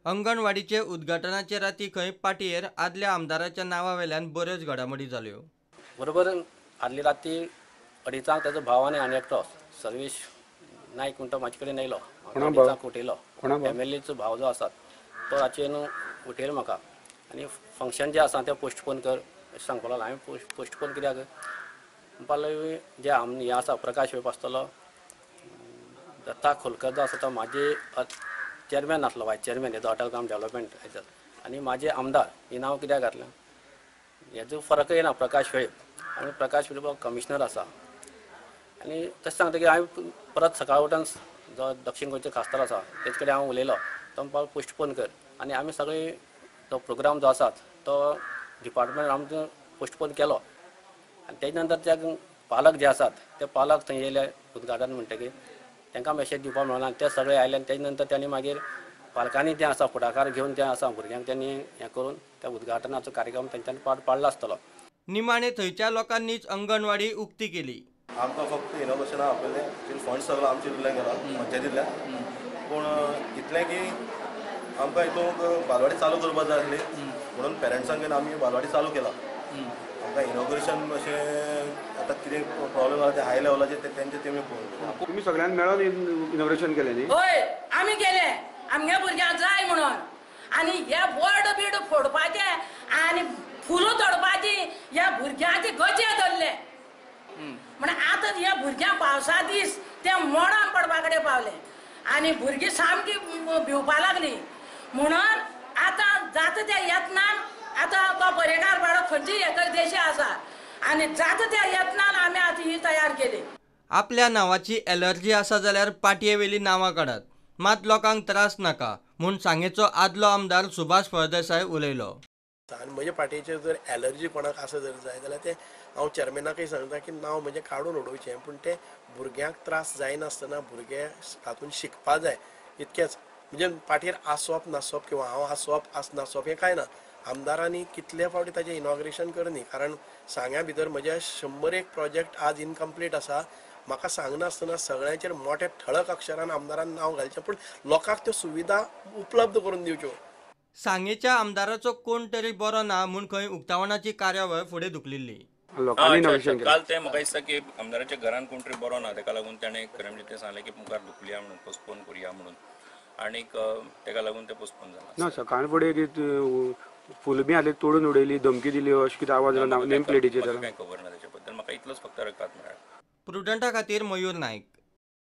अंगणवाडीचे उद्घाटनाचे राती खंय पाटयेर आदल्या आमदाराच्या नांवावेल्यान बऱ्योच घडामोडी जाल्यो। बरोबर आदली राती 2:30 ताजो भाव आनी एकटो सर्वेश नायक म्हणटा म्हाजे कडेन येयलो, 2:30 उठयलो। MLAचो भाव जो आसा तो रातचे उठयलो म्हाका आनी फंक्शन जे आसा तें पोस्टपोन कर अशें सांगपाक लागलो। हांवें पोस्टपोन कित्याक म्हणपाक लागलो जे हे आसा प्रकाश वेप आसतलो, दत्ता खोलकर जो आसा तो म्हाजे चेअरमॅन आसलो, वायस चेअरमॅन हेजो हॉटेल काम डेव्हलपमेंट हेजो, आनी म्हाजे आमदार ही नांव कित्याक घातलें हेजो फरक येना। प्रकाश वेळीप आनी प्रकाश वेळीप कमिशनर आसा आनी तशें सांगतकीर हांवें परत सकाळ उठून जो दक्षिण गोंयचो खासदार आसा तेजे कडेन हांव उलयलो, तो म्हणपाक पोस्टपोन कर आनी आमी सगळी तो प्रोग्राम जो आसा तो डिपार्टमेंट आमचो पोस्टपोन केलो। आनी तेजे नंतर ते पालक जे आसात ते पालक थंय येयले उद्घाटन म्हणटकीर तांकां मेसेज दिवपाक मेळना, ते सगळे आयले आनी तेजे नंतर त्यांनी मागीर पालकांनी तें आसा फुडाकार घेवन तें आसा भुरग्यांक त्यांनी हें करून त्या उद्घाटनाचो कार्यक्रम तेंच्यांनी पार पाडलो आसतलो। निमाणे थंयच्या लोकांनीच अंगणवाडी उक्ती केली। आमकां फक्त इनॉग्रेशना आपयलें, फंड सगळो आमचे कडल्यान गेलो पंचायतींतल्यान, पूण इतलें की आमकां हितूंक बालवाडी चालू करपाक जाय आसली म्हणून पेरंट्सांक घेवन आमी बालवाडी चालू केला। आमकां इनॉग्रेशन अशें आतां कितें प्रॉब्लेम जाला ते हाय लेवलाचेर तेंचे तेमी पळोवन तुमी सगळ्यांनी मेळून इनॉग्रेशन केलें न्ही? होय आमी केलें, आमगे भुरग्यांक जाय म्हणून। आनी हे बोर्ड बीड फोडपाचे आनी फुलां तोडपाची ह्या भुरग्यांचे गचे धरले म्हण आतां ह्या भुरग्यांक पावसा दीस ते मोडान पडपा कडेन पावले आनी भुरगीं सामकी भिवपा लागली म्हणून आतां जाता त्या यत्नान आतां तो बरेकार बाळो खंयचीय एकर देशी आसा आनी जाता त्या यत्नान आमी आतां ही तयार केली। आपल्या नांवाची एलर्जी आसा जाल्यार पाटयेवेली नांवां काडात, मात लोकांक त्रास नाका म्हूण सांगेचो आदलो आमदार सुभाष फळदेसाय उलयलो। आनी म्हज्या पाटयेचेर जर एलर्जी कोणाक आसा जर जाय जाल्यार ते हांव चेअरमॅनाकय सांगता की नांव म्हणजे काडून उडोवचें, पूण ते भुरग्यांक त्रास जायनासतना भुरगे तातूंत शिकपा जाय इतकेंच। म्हणजे पाटयेर आसोप नासोप किंवा हांव आसोप नासोप हें कांय ना। आमदारांनी कितले फावटी ताचें इनॉग्रेशन करनी, कारण सांग्या भितर म्हजे 101 प्रोजेक्ट आज इनकम्प्लीट आसा। म्हाका सांगनासतना सगळ्यांचेर मोठ्या ठळक अक्षरान आमदारान नांव घालचें, पूण लोकांक त्यो सुविधा उपलब्ध करून दिवच्यो। सांगेच्या आमदाराचो कोण तरी बरो ना म्हूण खंय उक्तावणाची कार्यावळ फुडें धुकलिल्ली। काल ते म्हाका दिसता की आमदाराच्या घरान कोण तरी बरो ना, तेका लागून ताणें खरें म्हणजे तें सांगलें की मुखार धुकलया म्हणून, पोस्टपोन करुया म्हणून, आनीक तेका लागून तें पोस्टपोन जालें। ना सकाळ फुडें फुलां बी आसली तोडून उडयली, धमकी दिली अशें कितें आवाज आयलो नेम प्लेटीचेर? कांय खबर ना तेच्या बद्दल, म्हाका इतलोच फक्त रकात मेळ्ळा। प्रुडंटा खातीर मयूर नायक।